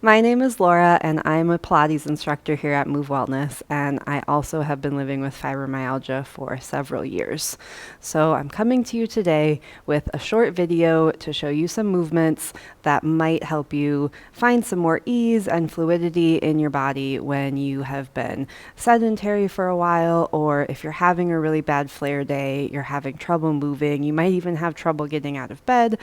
My name is Laura, and I'm a Pilates instructor here at Move Wellness, and I also have been living with fibromyalgia for several years. So I'm coming to you today with a short video to show you some movements that might help you find some more ease and fluidity in your body when you have been sedentary for a while, or if you're having a really bad flare day, you're having trouble moving, you might even have trouble getting out of bed.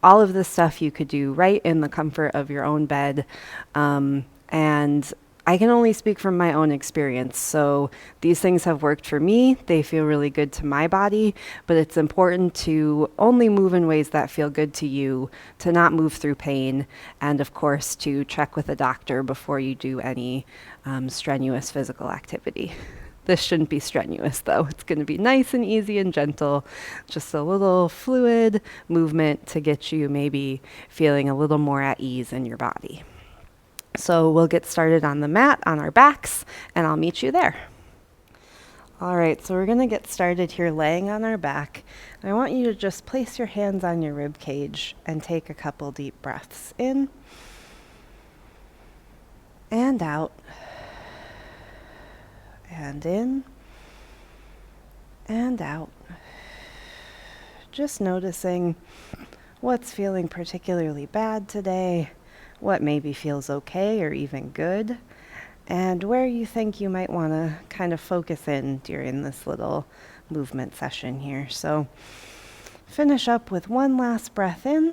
All of this stuff you could do right in the comfort of your own bed. And I can only speak from my own experience. So these things have worked for me. They feel really good to my body, but it's important to only move in ways that feel good to you, to not move through pain, and of course to check with a doctor before you do any strenuous physical activity. This shouldn't be strenuous though. It's going to be nice and easy and gentle, just a little fluid movement to get you maybe feeling a little more at ease in your body. So we'll get started on the mat on our backs, and I'll meet you there. All right, so we're going to get started here laying on our back. I want you to just place your hands on your rib cage and take a couple deep breaths in and out, and in and out. Just noticing what's feeling particularly bad today, what maybe feels okay or even good, and where you think you might want to kind of focus in during this little movement session here. So finish up with one last breath in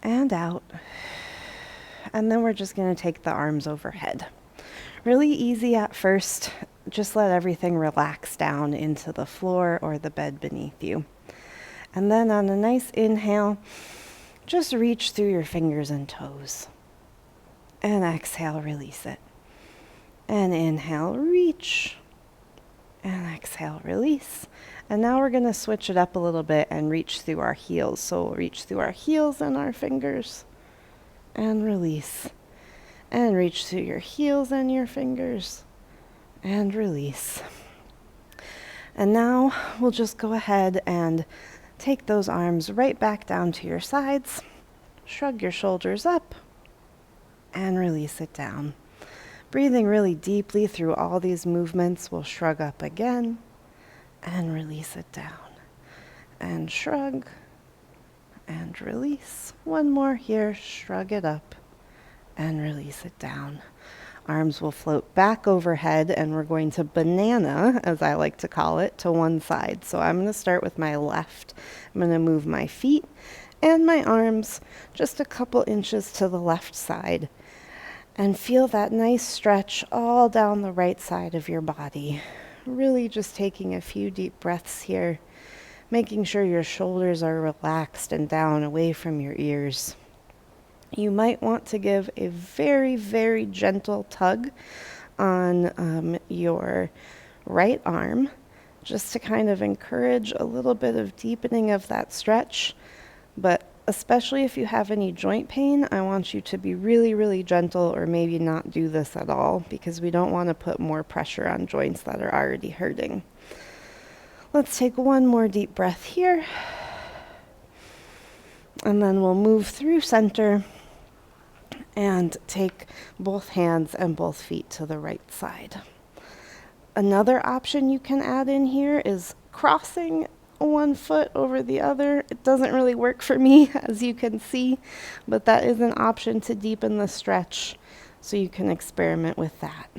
and out, and then we're just going to take the arms overhead. Really easy at first. Just let everything relax down into the floor or the bed beneath you. And then on a nice inhale, just reach through your fingers and toes. And exhale, release it. And inhale, reach. And exhale, release. And now we're going to switch it up a little bit and reach through our heels. So we'll reach through our heels and our fingers. And release. And reach through your heels and your fingers. And release. And now we'll just go ahead and take those arms right back down to your sides. Shrug your shoulders up and release it down. Breathing really deeply through all these movements, we'll shrug up again and release it down. And shrug and release. One more here, shrug it up and release it down. Arms will float back overhead, and we're going to banana, as I like to call it, to one side. So I'm going to start with my left. I'm going to move my feet and my arms just a couple inches to the left side, and feel that nice stretch all down the right side of your body. Really just taking a few deep breaths here, making sure your shoulders are relaxed and down away from your ears. You might want to give a very, very gentle tug on your right arm, just to kind of encourage a little bit of deepening of that stretch. But especially if you have any joint pain, I want you to be really, really gentle, or maybe not do this at all, because we don't want to put more pressure on joints that are already hurting. Let's take one more deep breath here. And then we'll move through center and take both hands and both feet to the right side. Another option you can add in here is crossing one foot over the other. It doesn't really work for me, as you can see, but that is an option to deepen the stretch, so you can experiment with that.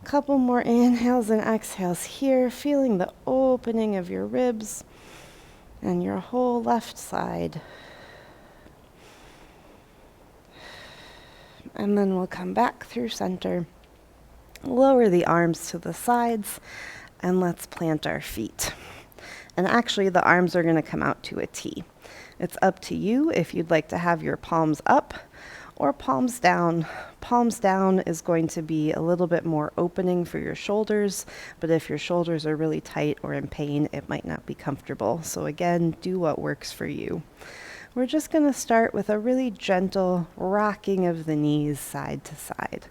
Couple more inhales and exhales here, feeling the opening of your ribs and your whole left side. And then we'll come back through center, lower the arms to the sides, and let's plant our feet. And actually, the arms are going to come out to a T. It's up to you if you'd like to have your palms up or palms down. Palms down is going to be a little bit more opening for your shoulders, but if your shoulders are really tight or in pain, it might not be comfortable. So again, do what works for you. We're just going to start with a really gentle rocking of the knees side to side.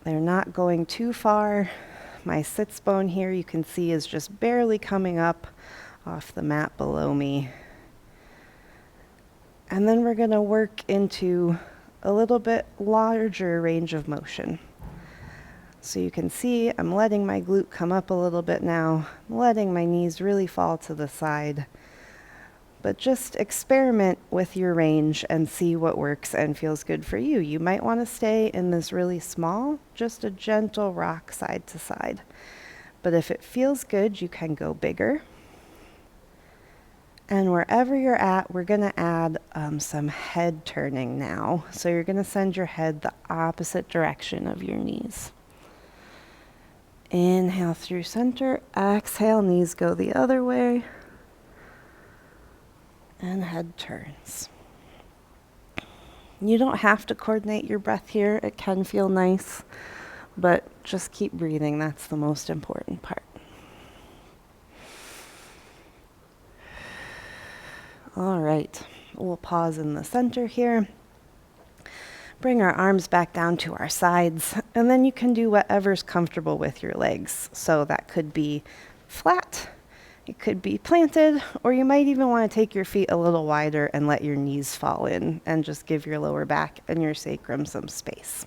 They're not going too far. My sits bone here, you can see, is just barely coming up off the mat below me. And then we're going to work into a little bit larger range of motion. So you can see I'm letting my glute come up a little bit now, letting my knees really fall to the side. But just experiment with your range and see what works and feels good for you. You might want to stay in this really small, just a gentle rock side to side. But if it feels good, you can go bigger. And wherever you're at, we're going to add some head turning now. So you're going to send your head the opposite direction of your knees. Inhale through center, exhale, knees go the other way, and head turns. You don't have to coordinate your breath here. It can feel nice, but just keep breathing. That's the most important part. All right, we'll pause in the center here. Bring our arms back down to our sides, and then you can do whatever's comfortable with your legs. So that could be flat, it could be planted, or you might even want to take your feet a little wider and let your knees fall in and just give your lower back and your sacrum some space.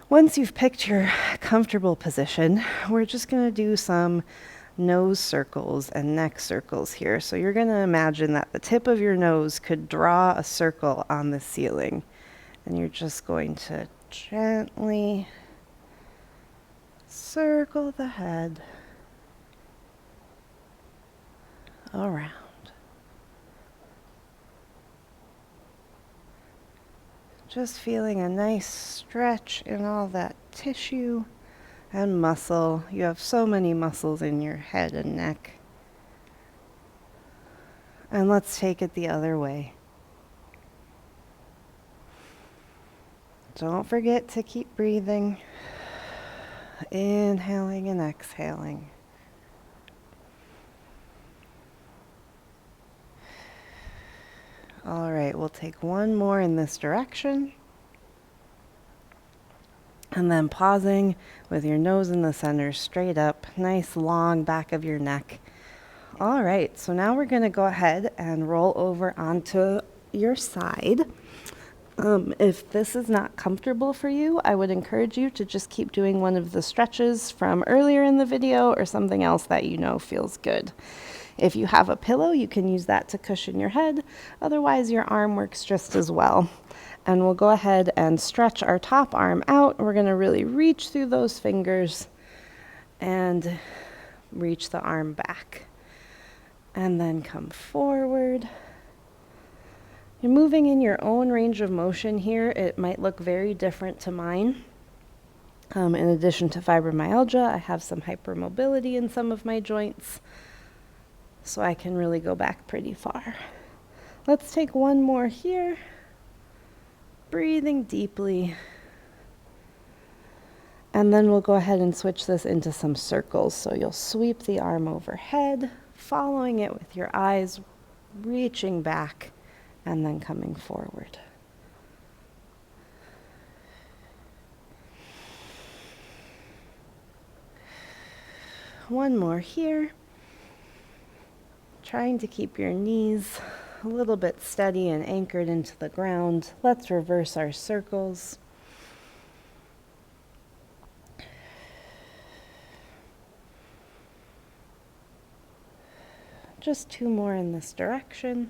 Once you've picked your comfortable position, we're just going to do some nose circles and neck circles here. So you're going to imagine that the tip of your nose could draw a circle on the ceiling. And you're just going to gently circle the head around. Just feeling a nice stretch in all that tissue and muscle. You have so many muscles in your head and neck. And let's take it the other way. Don't forget to keep breathing, inhaling and exhaling. All right, we'll take one more in this direction. And then pausing with your nose in the center, straight up, nice long back of your neck. All right, so now we're going to go ahead and roll over onto your side. If this is not comfortable for you, I would encourage you to just keep doing one of the stretches from earlier in the video or something else that you know feels good. If you have a pillow, you can use that to cushion your head. Otherwise, your arm works just as well. And we'll go ahead and stretch our top arm out. We're going to really reach through those fingers and reach the arm back. And then come forward. You're moving in your own range of motion here. It might look very different to mine. In addition to fibromyalgia, I have some hypermobility in some of my joints, so I can really go back pretty far. Let's take one more here. Breathing deeply. And then we'll go ahead and switch this into some circles. So you'll sweep the arm overhead, following it with your eyes, reaching back, and then coming forward. One more here. Trying to keep your knees a little bit steady and anchored into the ground. Let's reverse our circles. Just two more in this direction.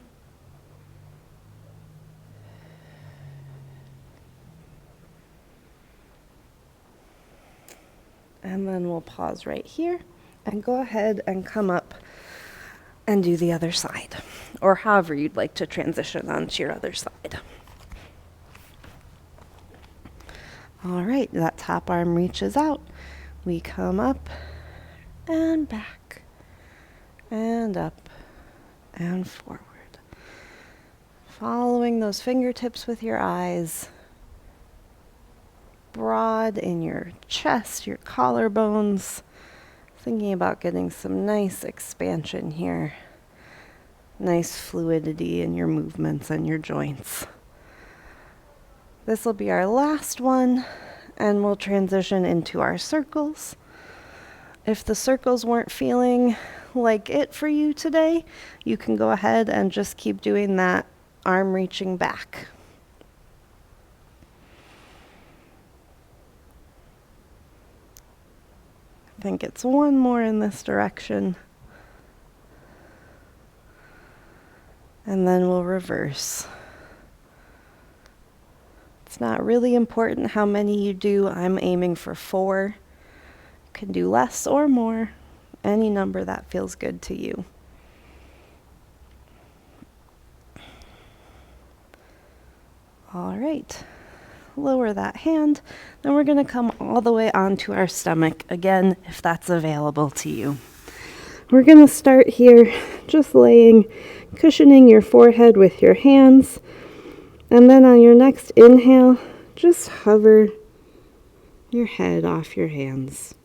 And then we'll pause right here and go ahead and come up and do the other side, or however you'd like to transition onto your other side. All right, that top arm reaches out. We come up and back and up and forward. Following those fingertips with your eyes. Broad in your chest, your collarbones. Thinking about getting some nice expansion here. Nice fluidity in your movements and your joints. This will be our last one, and we'll transition into our circles. If the circles weren't feeling like it for you today, you can go ahead and just keep doing that arm reaching back. I think it's one more in this direction. And then we'll reverse. It's not really important how many you do. I'm aiming for 4. You can do less or more, any number that feels good to you. All right, lower that hand. Then we're going to come all the way onto our stomach, again, if that's available to you. We're going to start here, just cushioning your forehead with your hands. And then on your next inhale, just hover your head off your hands.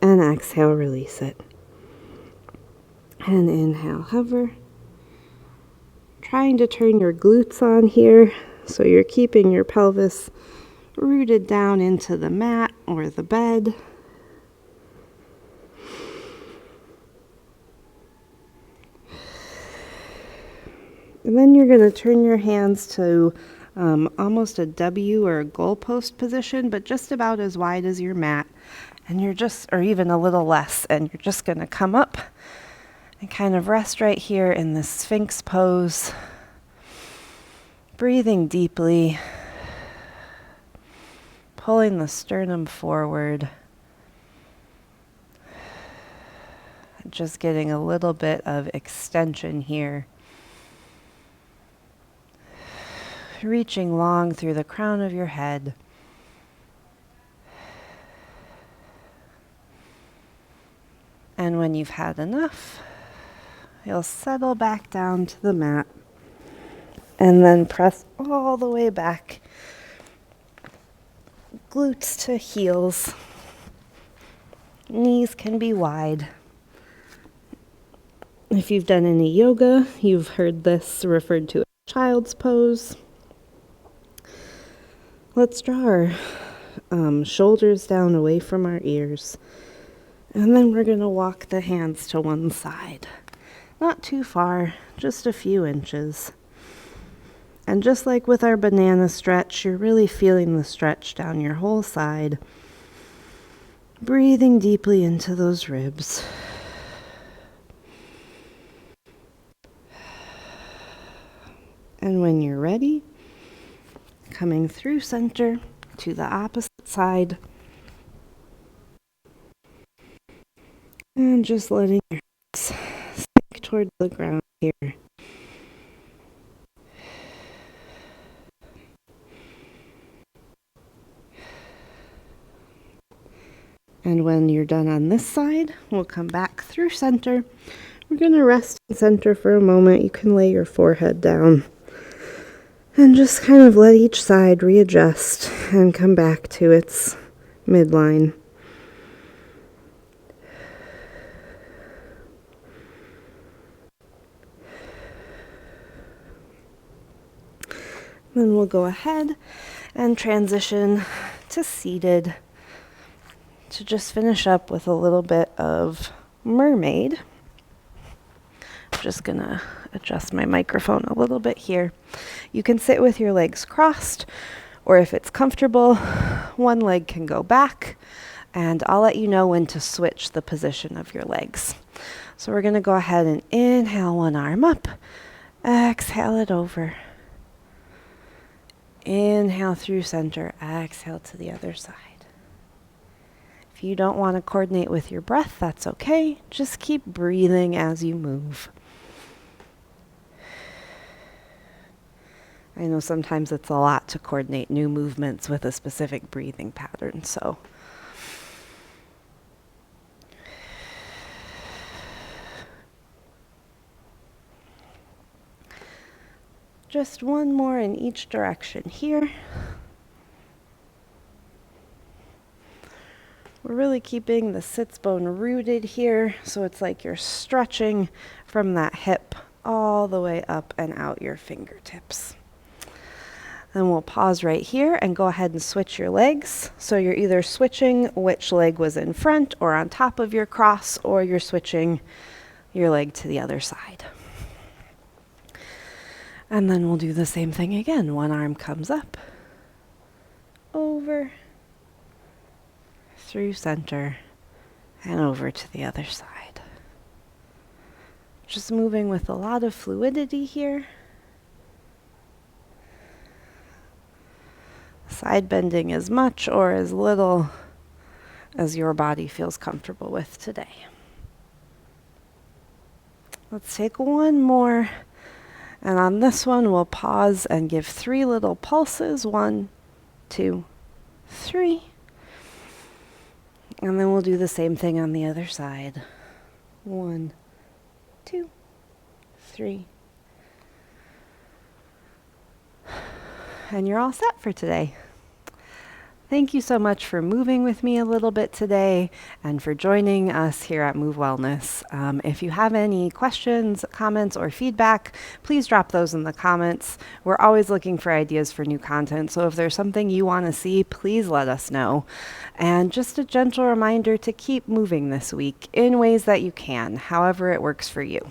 And exhale, release it. And inhale, hover. Trying to turn your glutes on here, so you're keeping your pelvis rooted down into the mat or the bed. And then you're going to turn your hands to almost a W or a goalpost position, but just about as wide as your mat. And or even a little less, and you're just going to come up and kind of rest right here in the Sphinx pose. Breathing deeply, pulling the sternum forward. Just getting a little bit of extension here. Reaching long through the crown of your head. And when you've had enough, you'll settle back down to the mat and then press all the way back. Glutes to heels. Knees can be wide. If you've done any yoga, you've heard this referred to as child's pose. Let's draw our shoulders down away from our ears. And then we're going to walk the hands to one side. Not too far, just a few inches. And just like with our banana stretch, you're really feeling the stretch down your whole side. Breathing deeply into those ribs. And when you're ready, coming through center to the opposite side. And just letting your hips sink toward the ground here. And when you're done on this side, we'll come back through center. We're going to rest in center for a moment. You can lay your forehead down. And just kind of let each side readjust and come back to its midline. Then we'll go ahead and transition to seated to just finish up with a little bit of mermaid. I'm just going to adjust my microphone a little bit here. You can sit with your legs crossed, or if it's comfortable, one leg can go back, and I'll let you know when to switch the position of your legs. So we're going to go ahead and inhale one arm up, exhale it over. Inhale through center, exhale to the other side. If you don't want to coordinate with your breath, that's okay. Just keep breathing as you move. I know sometimes it's a lot to coordinate new movements with a specific breathing pattern, so. Just one more in each direction here. We're really keeping the sits bone rooted here, so it's like you're stretching from that hip all the way up and out your fingertips. Then we'll pause right here and go ahead and switch your legs. So you're either switching which leg was in front or on top of your cross, or you're switching your leg to the other side. And then we'll do the same thing again. One arm comes up, over, through center, and over to the other side. Just moving with a lot of fluidity here. Side bending as much or as little as your body feels comfortable with today. Let's take one more. And on this one, we'll pause and give 3 little pulses. 1, 2, 3. And then we'll do the same thing on the other side. 1, 2, 3. And you're all set for today. Thank you so much for moving with me a little bit today and for joining us here at Move Wellness. If you have any questions, comments, or feedback, please drop those in the comments. We're always looking for ideas for new content, so if there's something you want to see, please let us know. And just a gentle reminder to keep moving this week in ways that you can, however it works for you.